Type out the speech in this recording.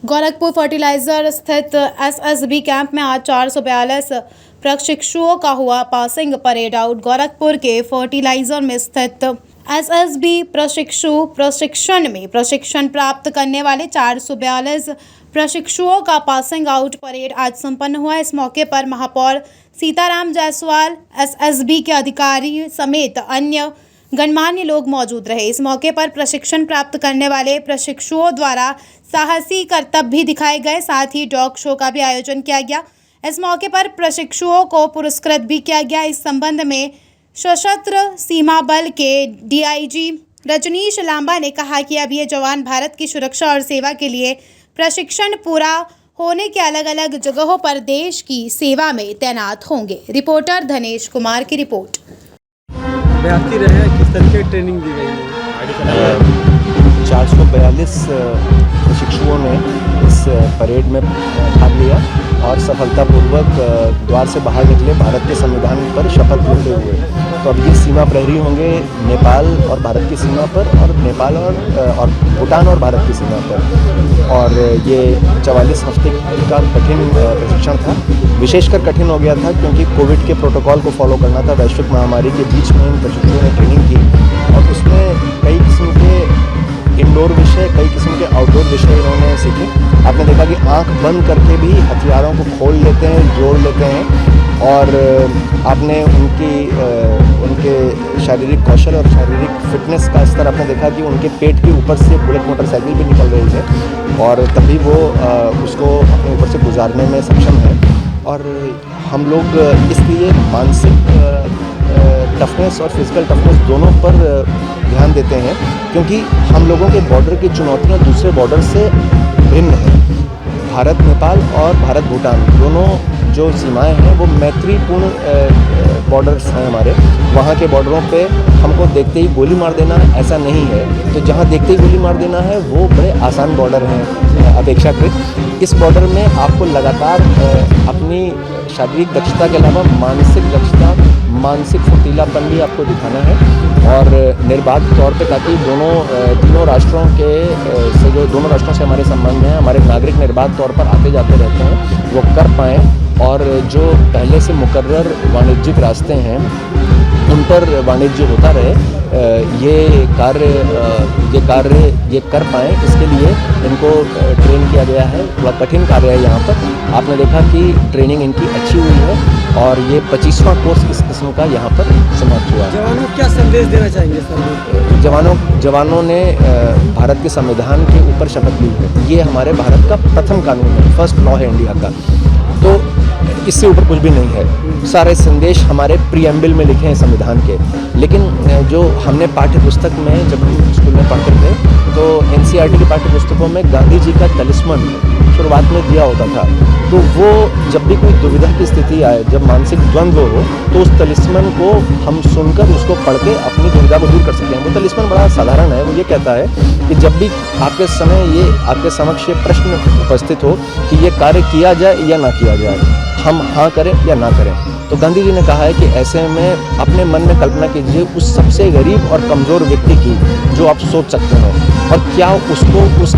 Gorakhpur fertiliser स्थित SSB camp में आज 442 प्रशिक्षुओं का हुआ पासिंग परेड आउट। गोरखपुर के फर्टिलाइजर में स्थित एसएसबी प्रशिक्षण में प्रशिक्षण प्राप्त करने वाले 442 प्रशिक्षुओं का पासिंग आउट परेड आज संपन्न हुआ। इस मौके पर महापौर सीताराम जायसवाल, एसएसबी के अधिकारी समेत अन्य गणमान्य लोग मौजूद रहे। इस मौके पर प्रशिक्षण प्राप्त करने वाले प्रशिक्षुओं द्वारा साहसी करतब भी दिखाए गए, साथ ही डॉग शो का भी आयोजन किया गया। इस मौके पर प्रशिक्षुओं को पुरस्कृत भी किया गया। इस संबंध में सशस्त्र सीमा बल के डीआईजी रजनीश लांबा ने कहा कि अब ये जवान भारत की सुरक्षा और सेवा के लिए प्रशिक्षण पूरा होने के अलग अलग जगहों पर देश की सेवा में तैनात होंगे। रिपोर्टर धनेश कुमार की रिपोर्ट। अभ्यर्थी रहे, किस तरह की ट्रेनिंग दी गई है? 442 प्रशिक्षुओं ने इस परेड में भाग लिया और सफलतापूर्वक द्वार से बाहर निकले भारत के संविधान पर शपथ लेते हुए। तो अब ये सीमा प्रहरी होंगे नेपाल और भारत की सीमा पर, और नेपाल और भूटान और भारत की सीमा पर। और ये 44 हफ्ते का कठिन प्रशिक्षण था। विशेषकर कठिन हो गया था क्योंकि कोविड के प्रोटोकॉल को फॉलो करना था। वैश्विक महामारी के बीच में इन प्रशिक्षुओं ने ट्रेनिंग की और उसमें कई किस्म के इंडोर विषय, कई किस्म के आउटडोर विषय इन्होंने सीखे। आपने देखा कि आंख बंद करके भी हथियारों को खोल लेते हैं, जोड़ लेते हैं, और आपने उनके शारीरिक कौशल और शारीरिक फिटनेस का स्तर आपने देखा कि उनके पेट के ऊपर से बुलेट मोटरसाइकिल भी निकल रही है और तभी वो उसको अपने ऊपर से गुजारने में सक्षम है। और हम लोग इसलिए मानसिक टफनेस और फिजिकल टफनेस दोनों पर ध्यान देते हैं क्योंकि हम लोगों के बॉर्डर की चुनौतियां दूसरे बॉर्डर से भिन्न हैं। भारत नेपाल और भारत भूटान दोनों जो सीमाएं हैं वो मैत्रीपूर्ण बॉर्डर्स हैं हमारे। वहाँ के बॉर्डरों पे हमको देखते ही गोली मार देना ऐसा नहीं है। तो जहाँ देखते ही गोली मार देना है वो बड़े आसान बॉर्डर हैं अपेक्षाकृत। इस बॉर्डर में आपको लगातार अपनी शारीरिक दक्षता के अलावा मानसिक दक्षता, मानसिक फुर्तीलापन भी आपको दिखाना है और निर्बाध तौर पे, ताकि तीनों राष्ट्रों से हमारे संबंध हैं, हमारे नागरिक निर्बाध तौर पर आते जाते रहते हैं, वो कर पाएँ और जो पहले से मुकर्रर वाणिज्यिक रास्ते हैं उन पर वाणिज्य होता रहे। ये कार्य कर पाएँ, इसके लिए इनको ट्रेन किया गया है। थोड़ा कठिन कार्य है यहाँ पर। आपने देखा कि ट्रेनिंग इनकी अच्छी हुई है और ये 25वां कोर्स इस किस्म का यहाँ पर समाप्त हुआ है। जवानों को क्या संदेश देना चाहेंगे सर? जवानों ने भारत के संविधान के ऊपर शपथ ली है। ये हमारे भारत का प्रथम कानून है, फर्स्ट लॉ है इंडिया का। तो इससे ऊपर कुछ भी नहीं है। सारे संदेश हमारे प्रीएम्बल में लिखे हैं संविधान के। लेकिन जो हमने पाठ्य पुस्तक में, जब हम स्कूल में पढ़ते थे, तो एनसीईआरटी की पाठ्य पुस्तकों में गांधी जी का तलिस्मन शुरुआत में दिया होता था। तो वो जब भी कोई दुविधा की स्थिति आए, जब मानसिक द्वंद्व हो, तो उस तलिस्मन को हम सुनकर उसको पढ़ के अपनी दुविधा को दूर कर सकते हैं। वो तलिस्मन बड़ा साधारण है। वो ये कहता है कि जब भी आपके समक्ष ये प्रश्न उपस्थित हो कि ये कार्य किया जाए या ना किया जाए, हम हाँ करें या ना करें, तो गांधी जी ने कहा है कि ऐसे में अपने मन में कल्पना कीजिए उस सबसे गरीब और कमज़ोर व्यक्ति की जो आप सोच सकते हो, और क्या उसको उस